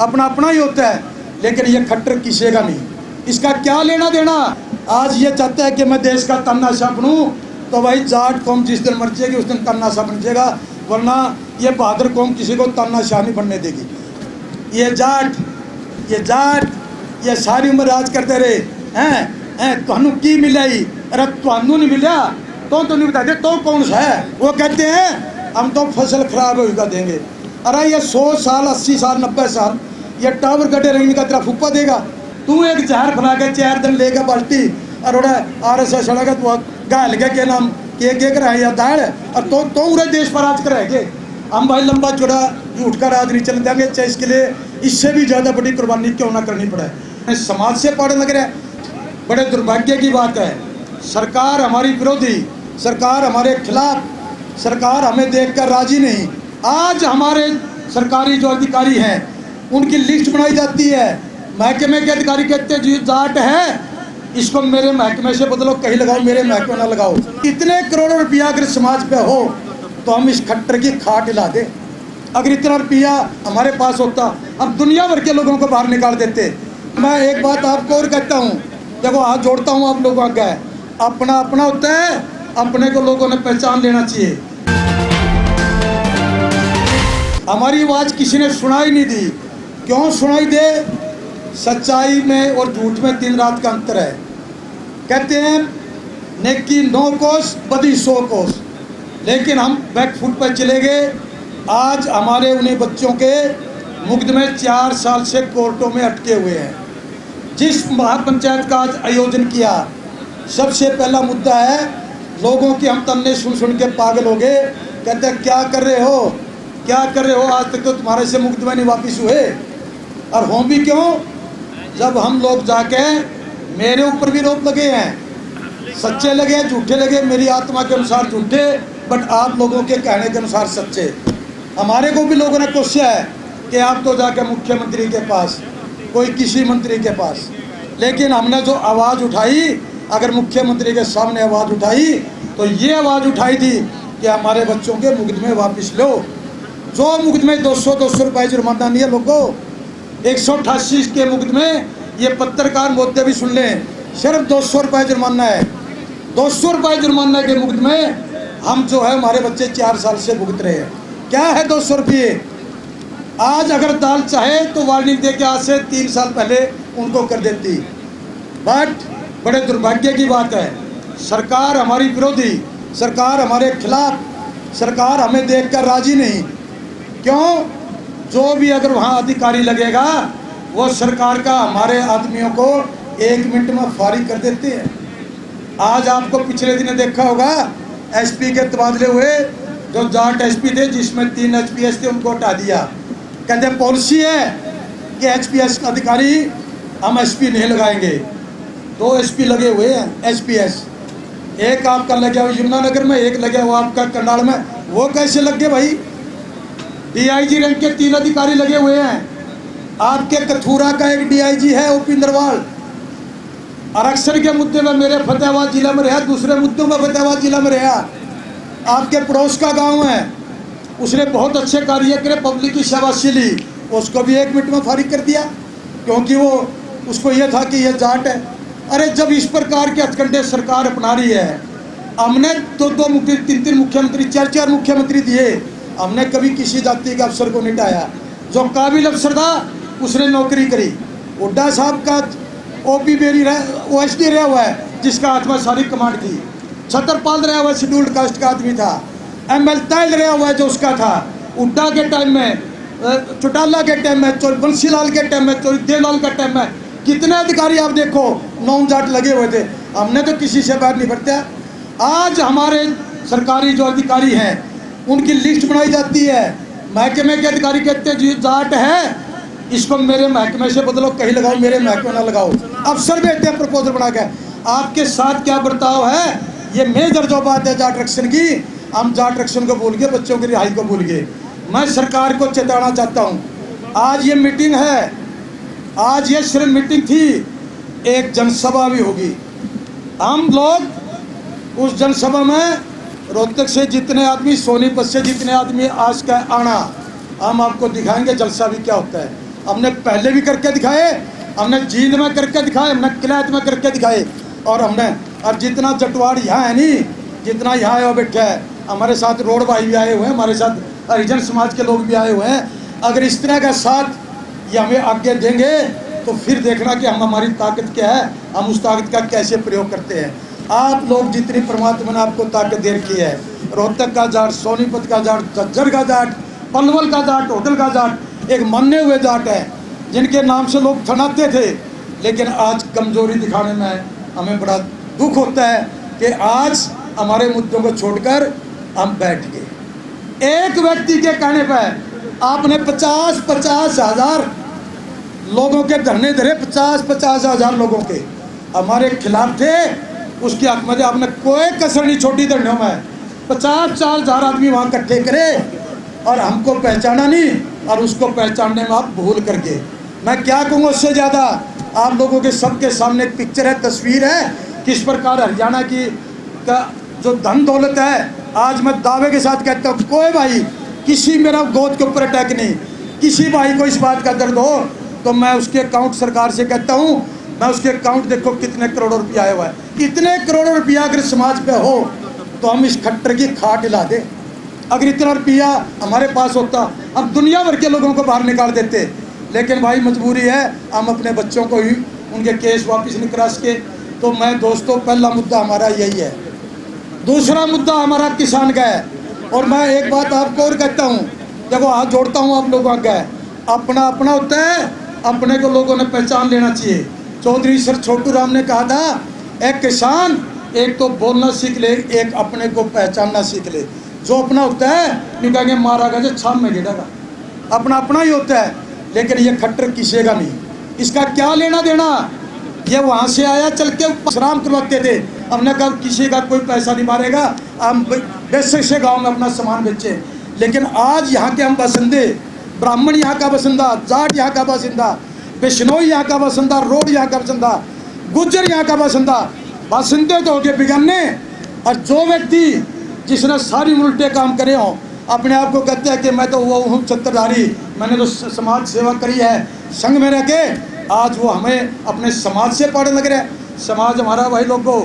अपना अपना ही होता है, लेकिन ये खट्टर किसी का नहीं। इसका क्या लेना देना? आज ये चाहता है कि मैं देश का तन्नाशाह बनूं, तो भाई जाट कौम जिस दिन मर जाएगी उस दिन तन्नाशाह बन जाएगा, वरना ये बहादुर कौम किसी को तन्नाशाह नहीं बनने देगी। ये जाट ये सारी उम्र राज करते रहे हैं, तुहानू की मिला ही? अरे तुहानू नहीं मिला तो नहीं बताते तो कौन सा है? वो कहते हैं हम तो फसल खराब होगा देंगे। अरे ये 100 साल 80 साल 90 साल ये टावर कटे रहने का तेरा फुप्पा देगा? तू एक जहर फैला के 4 दिन लेगा बाल्टी और RSS सड़क तो गाल के नाम के कर या दाड़ और तो पूरे देश पर राज करेंगे हम। भाई लंबा चौड़ा झूठ का राज नहीं चलने देंगे, चाहे इसके लिए इससे भी ज़्यादा बड़ी कुर्बानी क्यों ना करनी पड़े। समाज से पढ़ने लग रहा है, बड़े दुर्भाग्य की बात है। सरकार हमारी विरोधी, सरकार हमारे खिलाफ, सरकार हमें देखकर राजी नहीं। आज हमारे सरकारी जो अधिकारी हैं उनकी लिस्ट बनाई जाती है, महकमे के अधिकारी कहते हैं जी जाट है, इसको मेरे महकमे से बदलो, कहीं लगाओ मेरे महकमे ना लगाओ। इतने करोड़ों रुपया अगर समाज पे हो तो हम इस खट्टर की खाट हिला दें। अगर इतना रुपया हमारे पास होता हम दुनिया भर के लोगों को बाहर निकाल देते। मैं एक बात आपको और कहता हूँ, देखो हाथ जोड़ता हूँ आप लोगों का, अपना अपना होता है, अपने को लोगों ने पहचान लेना चाहिए। हमारी आवाज़ किसी ने सुनाई नहीं दी, क्यों सुनाई दे? सच्चाई में और झूठ में दिन रात का अंतर है। कहते हैं नेकी 9 कोस बदी 100 कोस, लेकिन हम बैक फुट पर चले गए। आज हमारे उन्हीं बच्चों के मुकदमे 4 साल से कोर्टों में अटके हुए हैं। जिस महापंचायत का आज आयोजन किया, सबसे पहला मुद्दा है लोगों की हम तन्ने सुन के पागल हो गए। कहते हैं क्या कर रहे हो, क्या कर रहे हो, आज तक तो तुम्हारे से मुकदमे नहीं वापिस हुए। और हों भी क्यों? जब हम लोग जाके, मेरे ऊपर भी रोप लगे हैं, सच्चे लगे झूठे लगे, मेरी आत्मा के अनुसार झूठे, बट आप लोगों के कहने के अनुसार सच्चे। हमारे को भी लोगों ने कोशिश है कि आप तो जाके मुख्यमंत्री के पास, कोई किसी मंत्री के पास, लेकिन हमने जो आवाज़ उठाई, अगर मुख्यमंत्री के सामने आवाज़ उठाई तो ये आवाज़ उठाई थी कि हमारे बच्चों के मुकदमे वापस लो। जो मुकदमे 200 रुपये जुर्माना नहीं है लोगों, 188 के मुकदमे, ये पत्रकार मुद्दे भी सुन लें, सिर्फ 200 रुपये जुर्माना है। 200 रुपये जुर्माना के मुकदमे हम जो है हमारे बच्चे 4 साल से भुगत रहे हैं। क्या है 200 रुपये? आज अगर दाल चाहे तो वार्निंग दे के आज से 3 साल पहले उनको कर देती। बट बड़े दुर्भाग्य की बात है, सरकार हमारी विरोधी, सरकार हमारे खिलाफ, सरकार हमें देखकर राजी नहीं। क्यों? जो भी अगर वहाँ अधिकारी लगेगा वो सरकार का हमारे आदमियों को 1 मिनट में फारिग कर देते हैं। आज आपको पिछले दिन देखा होगा SP के तबादले हुए, जो जाट SP थे जिसमें 3 HPS थे उनको हटा दिया। कहते पॉलिसी है कि HPS अधिकारी हम SP नहीं लगाएंगे। 2 SP लगे हुए हैं SPS, एक आपका लगा हुआ यमुनानगर में, एक लगा हुआ आपका करनाल में। वो कैसे लग गए भाई? DIG रैंक के 3 अधिकारी लगे हुए हैं। आपके कथूरा का एक DIG है OP इंद्रवाल, आरक्षण के मुद्दे में मेरे फतेहाबाद जिला में रहा, दूसरे मुद्दों में फतेहाबाद जिला में रहा। आपके पड़ोस का गांव है, उसने बहुत अच्छे कार्य करे, पब्लिक की शाबाशी ली, उसको भी 1 मिनट में फारिग कर दिया, क्योंकि वो उसको ये था कि ये जाट है। अरे जब इस प्रकार के हथकंडे सरकार अपना रही है, हमने 2 मुख्यमंत्री 3 मुख्यमंत्री 4 मुख्यमंत्री दिए, हमने कभी किसी जाति के अफसर को नहीं हटाया। जो काबिल अफसर था उसने नौकरी करी। हुड्डा साहब का OP बेरी OSD रहा हुआ है, जिसका हाथ में सारी कमांड थी। छतरपाल रहा हुआ शेड्यूल्ड कास्ट का आदमी था। ML तैल रहा हुआ है जो उसका था। हुड्डा के टाइम में, चौटाला के टाइम में, बंसीलाल के टाइम में, देवलाल के टाइम में, कितने अधिकारी आप देखो 9 जाट लगे हुए थे। हमने तो किसी से बैठ नहीं बरता। आज हमारे सरकारी जो अधिकारी हैं उनकी लिस्ट बनाई जाती है, महकमे के अधिकारी कहते हैं जी जाट है, इसको मेरे महकमे से बदलो, कहीं लगाओ मेरे महकमे ना लगाओ। अफसर भेजते हैं प्रपोजल बना के। आपके साथ क्या बर्ताव है? ये मेजर जो बात है जाट रक्षण की, हम जाट रक्षण को भूल गए, बच्चों की रिहाई को भूल गए। मैं सरकार को चेताना चाहता हूँ, आज ये मीटिंग है, आज ये सिर्फ मीटिंग थी, एक जनसभा भी होगी। हम लोग उस जनसभा में रोहतक से जितने आदमी, सोनीपत से जितने आदमी आज का आना, हम आपको दिखाएंगे जलसा भी क्या होता है। हमने पहले भी करके दिखाए, हमने जींद में करके दिखाए, हमने किलायत में करके दिखाए, और जितना जटवाड़ यहाँ है नहीं, जितना यहाँ है बैठा है, हमारे साथ रोड भाई भी आए हुए हैं, हमारे साथ हरिजन समाज के लोग भी आए हुए हैं। अगर इस तरह का साथ ये हमें आगे देंगे तो फिर देखना कि हमारी ताकत क्या है, हम उस ताकत का कैसे प्रयोग करते हैं। आप लोग जितनी परमात्मा ने आपको ताकत दे रखी है, रोहतक का जाट, सोनीपत का जाट, झज्जर का जाट, पलवल का जाट, होटल का जाट, एक माने हुए जाट है जिनके नाम से लोग ठनाते थे, लेकिन आज कमजोरी दिखाने में हमें बड़ा दुख होता है कि आज हमारे मुद्दों को छोड़कर हम बैठ गए। एक व्यक्ति के कहने पर आपने 50-50 हजार लोगों के धरने धरे, 50-50 हजार लोगों के हमारे खिलाफ थे, उसके हक में आपने कोई कसर नहीं छोड़ी धरनों में। 50-50 हजार आदमी वहाँ इकट्ठे करे और हमको पहचाना नहीं, और उसको पहचानने में आप भूल कर गए। मैं क्या कहूँगा उससे ज़्यादा, आप लोगों के सबके सामने एक पिक्चर है, तस्वीर है, किस प्रकार हरियाणा की का जो धन दौलत है। आज मैं दावे के साथ कहता हूँ, कोई भाई किसी मेरा गोद के ऊपर अटैक नहीं, किसी भाई को इस बात का दर्द हो तो मैं उसके अकाउंट सरकार से कहता हूँ, मैं उसके अकाउंट देखो कितने करोड़ों रुपया आया हुआ है। इतने करोड़ों रुपया अगर समाज पे हो तो हम इस खट्टर की खाट हिला दे। अगर इतना रुपया हमारे पास होता हम दुनिया भर के लोगों को बाहर निकाल देते, लेकिन भाई मजबूरी है, हम अपने बच्चों को ही उनके केस वापस नहीं करा सके। तो मैं दोस्तों, पहला मुद्दा हमारा यही है। दूसरा मुद्दा हमारा किसान का है, और मैं एक बात आपको और कहता हूँ, देखो हाथ जोड़ता हूँ आप लोगों का, अपना अपना होता है, अपने को लोगों ने पहचान लेना चाहिए। चौधरी सर छोटू राम ने कहा था, एक किसान एक तो बोलना सीख ले, एक अपने को पहचानना सीख ले। जो अपना होता है नहीं कहेंगे मारा गया, छाम में गिरेगा, अपना अपना ही होता है। लेकिन ये खट्टर किसेगा नहीं, इसका क्या लेना देना। ये वहाँ से आया चल के श्राम करवाते थे, हमने कहा किसी का कोई पैसा नहीं मारेगा, हम बेशक से गाँव में अपना सामान बेचे। लेकिन आज यहाँ के हम बसिंदे, ब्राह्मण यहाँ का बसिंदा, जाट यहाँ का बसिंदा, बिश्नोई यहाँ का बसिंदा, रोड यहाँ का बसिंदा, गुज्जर यहाँ का बासिंदे तो हो गए बिगड़ने। और जो व्यक्ति जिसने सारी उल्टे काम करे हों, अपने आप को कहते हैं कि मैं तो वो हूँ छत्रधारी, मैंने तो समाज सेवा करी है संघ में रह के, आज वो हमें अपने समाज से पढ़ने लग रहे हैं। समाज हमारा भाई लोगों,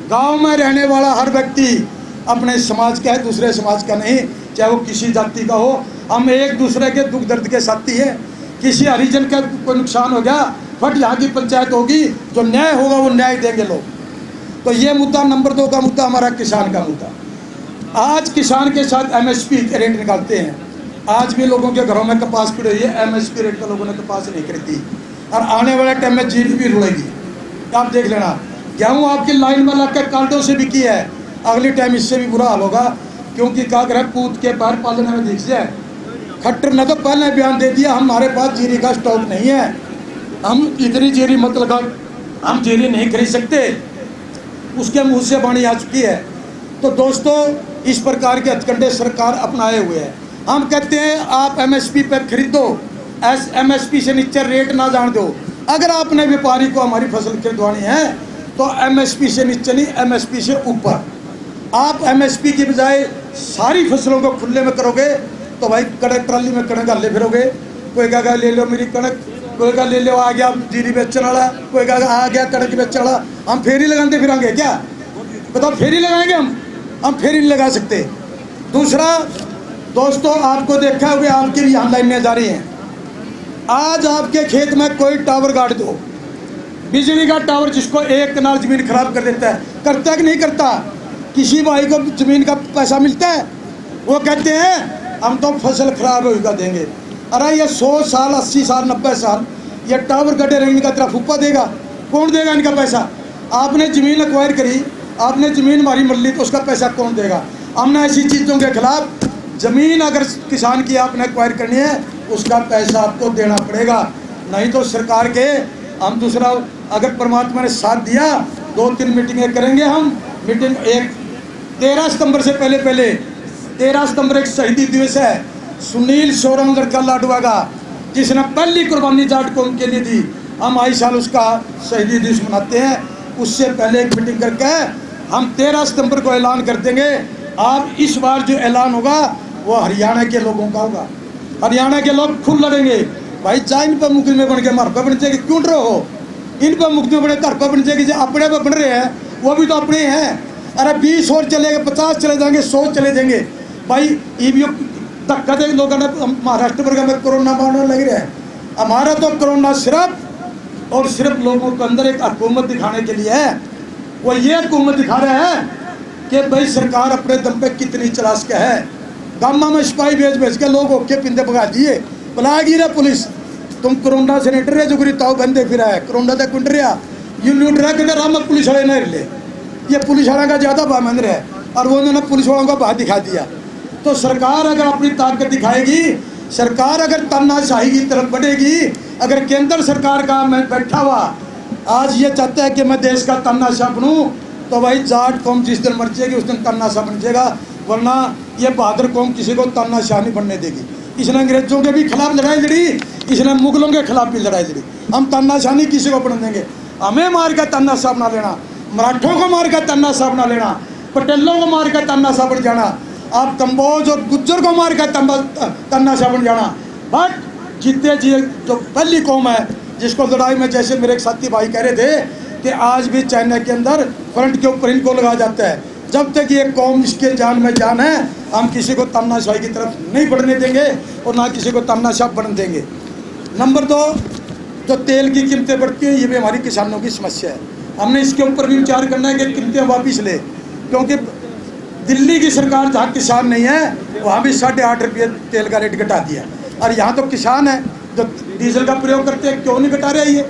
गांव में रहने वाला हर व्यक्ति अपने समाज का है, दूसरे समाज का नहीं, चाहे वो किसी जाति का हो। हम एक दूसरे के दुख दर्द के साथी है। किसी हरिजन का कोई नुकसान हो गया, फट यहाँ की पंचायत होगी, जो न्याय होगा वो न्याय देंगे लोग। तो ये मुद्दा नंबर 2 का मुद्दा हमारा किसान का मुद्दा। आज किसान के साथ MSP रेट निकालते हैं। आज भी लोगों के घरों में कपास पड़ी हुई है, MSP रेट का लोगों ने कपास नहीं खरीदी, और आने वाले टाइम में जीरी भी रुड़ेगी। आप देख लेना, गेहूँ आपकी लाइन में लग कर कार्डों से बिकी है, अगले टाइम इससे भी बुरा हाल होगा। क्योंकि क्या करें, पूत के पैर पालने में दिख जाए। खट्टर ने तो पहले बयान दे दिया, हमारे पास जीरी का स्टॉक नहीं है, हम इतनी जीरी मत लगा, हम जीरी नहीं खरीद सकते। उसके मुँह से वाणी आ चुकी है। तो दोस्तों, इस प्रकार के हथकंडे सरकार अपनाए हुए है। हम कहते हैं आप MSP पे खरीदो, MSP से नीचे रेट ना जान दो। अगर आपने व्यापारी को हमारी फसल खरीदवानी है तो MSP से नीचे नहीं, MSP से ऊपर। आप MSP की बजाय सारी फसलों को खुले में करोगे तो भाई कणक ट्राली में कणक हल्ले फिरोगे। कोई कहेगा ले लो मेरी कणक, कोई कहेगा ले लो आ गया जीरी बेचने वाला, कोई कहेगा आ गया कणक बेचने वाला। हम फेरी लगाते फिरेंगे क्या? बताओ, फेरी लगाएंगे हम फेरी नहीं लगा सकते। दूसरा दोस्तों, आपको देखा हुआ आपकी भी यहाँ लाइनें जा रही हैं। आज आपके खेत में कोई टावर गाड़ दो, बिजली का टावर, जिसको एक कनाल जमीन खराब कर देता है, करता है कि नहीं करता? किसी भाई को जमीन का पैसा मिलता है? वो कहते हैं हम तो फसल खराब होगा देंगे। अरे ये 100 साल 80 साल 90 साल ये टावर गड्ढे रहने का तरफ ऊपर देगा, कौन देगा इनका पैसा? आपने ज़मीन एक्वायर करी, आपने ज़मीन हमारी मल्ली, तो उसका पैसा कौन देगा? हमने ऐसी चीज़ों के खिलाफ, ज़मीन अगर किसान की आपने एक्वायर करनी है उसका पैसा आपको देना पड़ेगा, नहीं तो सरकार के हम दूसरा, अगर परमात्मा ने साथ दिया 2-3 मीटिंगें करेंगे हम। मीटिंग एक 13 सितंबर से पहले 13 सितंबर एक शहीदी दिवस है, सुनील सोरम लड़का लाडवा का, जिसने पहली कुर्बानी जाट कौम के लिए दी। हम आई साल उसका शहीदी दिवस मनाते हैं। उससे पहले एक मीटिंग करके हम 13 सितंबर को ऐलान कर देंगे। आप इस बार जो ऐलान होगा वो हरियाणा के लोगों का होगा। हरियाणा के लोग खुद लड़ेंगे, भाई जा इन पर मुकदमे बन के हमारे पर बन जाएगी, क्यों डरो हो? इन पर मुकदमे बने घर पर बन जाएगी, जो अपने पर बन रहे हैं वो भी तो अपने हैं। अरे 20 और चलेंगे, 50 चले जाएंगे, 100 चले जाएंगे। भाई ईवीओ धक्का दे लोगों ने महाराष्ट्र में कोरोना मारने लग रहा है। हमारा तो कोरोना सिर्फ और सिर्फ लोगों के अंदर एक हुकूमत दिखाने के लिए है। वो ये हुकूमत दिखा रहे हैं कि भाई सरकार अपने दम पे कितनी चलाश के है। गामा में सिपाही भेज के लोग होके पिंदे भगा दिए, बुलाएगी रे पुलिस, तुम कोरोना से निट रहे जो ताव बंदे फिरा है, कोरोना तक कुंड रहा यू लूट रहा कहते राम पुलिस वाले नहीं ले, ये पुलिस वाला का ज़्यादा बामंद है और वो उन्होंने पुलिस वालों का बात दिखा दिया। तो सरकार अगर अपनी ताकत दिखाएगी, सरकार अगर तानाशाही की तरफ बढ़ेगी, अगर केंद्र सरकार का मैं बैठा हुआ आज ये चाहता है कि मैं देश का तानाशाह बनूँ, तो भाई जाट कौम जिस दिन मर जाएगी उस दिन तानाशाह बन जाएगा, वरना ये बहादुर कौम किसी को तानाशाह नहीं बनने देगी। इसने अंग्रेजों के भी खिलाफ लड़ाई लड़ी, इसने मुगलों के खिलाफ भी लड़ाई लड़ी। हम तानाशाह नहीं किसी को बनने देंगे। हमें मार कर तानाशाह बना लेना, मराठों को मार कर तानाशाह बना लेना, पटेलों को मार कर तानाशाह बन जाना, आप कंबोज और गुज्जर को मार कर तानाशाह बन जाना। बट जीते जी जो पहली कौम है जिसको लड़ाई में, जैसे मेरे एक साथी भाई कह रहे थे कि आज भी चाइना के अंदर फ्रंट के ऊपर इनको लगाया जाता है। जब तक ये कौम इसके जान में जान है, हम किसी को तानाशाही की तरफ नहीं बढ़ने देंगे और ना किसी को तानाशाह बनने देंगे। नंबर 2, जो तेल की कीमतें बढ़ती हैं, ये भी हमारी किसानों की समस्या है। हमने इसके ऊपर भी विचार करना है कि कीमतें वापस ले, क्योंकि दिल्ली की सरकार जहाँ किसान नहीं है वहाँ भी 8.5 रुपये तेल का रेट घटा दिया, और यहाँ तो किसान है जो डीजल का प्रयोग करते हैं, क्यों नहीं घटा रहे? ये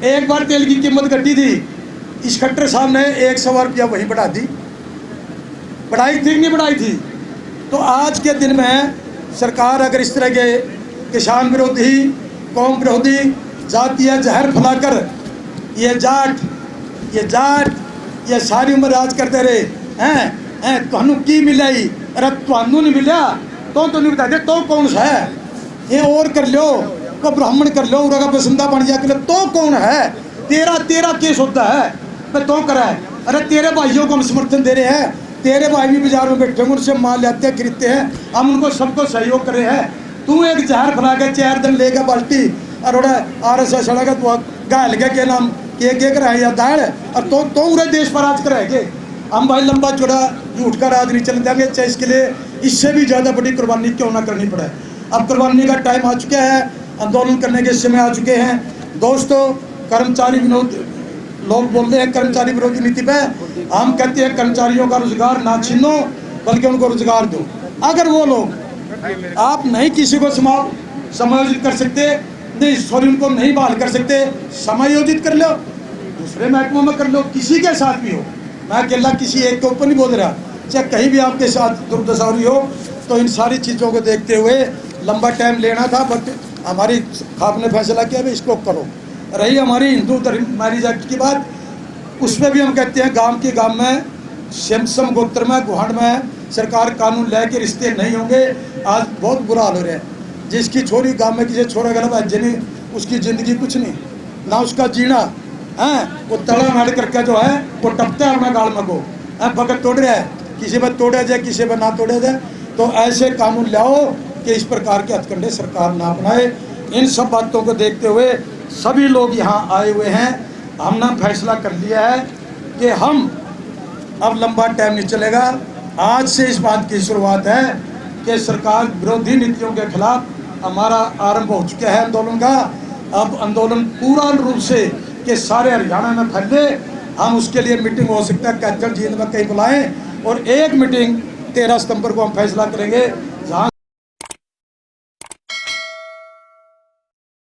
एक बार तेल की कीमत घटी थी, इस खट्टर साहब ने 100 रुपया वहीं बढ़ा दी, बढ़ाई थी नहीं बढ़ाई थी? तो आज के दिन में सरकार अगर इस तरह के किसान विरोधी, कौम विरोधी, जातीय जहर फैलाकर ये जाट ये सारी उम्र राज करते रहे हैं, तुहानू की मिला ही? अरे तुहानू नहीं मिला तो नहीं बता दे तो कौन सा है? ये और कर लो, को ब्राह्मण कर लो, उनका बसंदा बन जा कर तो कौन है? तेरा केस होता है मैं तो करा है। अरे तेरे भाइयों को हम समर्थन दे रहे हैं, तेरे भाई भी बाजार में बैठे हैं, उनसे माल लाते हैं, खरीदते हैं, हम उनको सबको सहयोग करे हैं। तू एक जहर फैला के 4 दिन लेगा बाल्टी और RSS सड़क घायल के नाम के कराए या दाड़ और तो पूरे देश पर राज कराएंगे। हम भाई लंबा चौड़ा झूठ का राज नहीं चलने देंगे, चाहे इसके लिए इससे भी ज़्यादा बड़ी कुर्बानी क्यों ना करनी पड़े। अब कुर्बानी का टाइम आ चुका है, आंदोलन करने के समय आ चुके हैं। दोस्तों, कर्मचारी विरोध लोग बोलते हैं कर्मचारी विरोधी नीति पे, हम कहते हैं कर्मचारियों का रोजगार ना छीनो बल्कि उनको रोजगार दो। अगर वो लोग आप नहीं किसी को समायोजित कर सकते, नहीं सॉरी उनको नहीं बहाल कर सकते, समायोजित कर लो, दूसरे महकमों में कर लो, किसी के साथ भी हो। मैं अकेला किसी एक के ऊपर नहीं बोल रहा, चाहे कहीं भी आपके साथ दुर्दशा हुई हो। तो इन सारी चीज़ों को देखते हुए लंबा टाइम लेना था, बट हमारी खाप ने फैसला किया भाई इसको करो। रही हमारी हिंदू धर्म मैरिज एक्ट की बात, उसमें भी हम कहते हैं गांव में सम गोत्र में गुहाड़ में सरकार कानून लेके रिश्ते नहीं होंगे। आज बहुत बुरा हाल हो रहा है, जिसकी छोरी गांव में किसी छोरा गला बच्चे नहीं, उसकी ज़िंदगी कुछ नहीं, ना उसका जीना है। वो तड़ा नाड़ करके जो है वो टपता है अपना गाल में को भगत तोड़ रहा है, किसी पर तोड़ा जाए किसी पर ना तोड़ा जाए। तो ऐसे कानून लाओ कि इस प्रकार के हथकंडे सरकार ना अपनाए। इन सब बातों को देखते हुए सभी लोग यहाँ आए हुए हैं। हमने फैसला कर लिया है कि हम अब लंबा टाइम नहीं चलेगा, आज से इस बात की शुरुआत है कि सरकार विरोधी नीतियों के खिलाफ हमारा आरंभ हो चुका है आंदोलन का। अब आंदोलन पूरा रूप से कि सारे हरियाणा में फैले, हम उसके लिए मीटिंग हो सकता है कैथल झील में कहीं बुलाएं और एक मीटिंग 13 सितंबर को हम फैसला करेंगे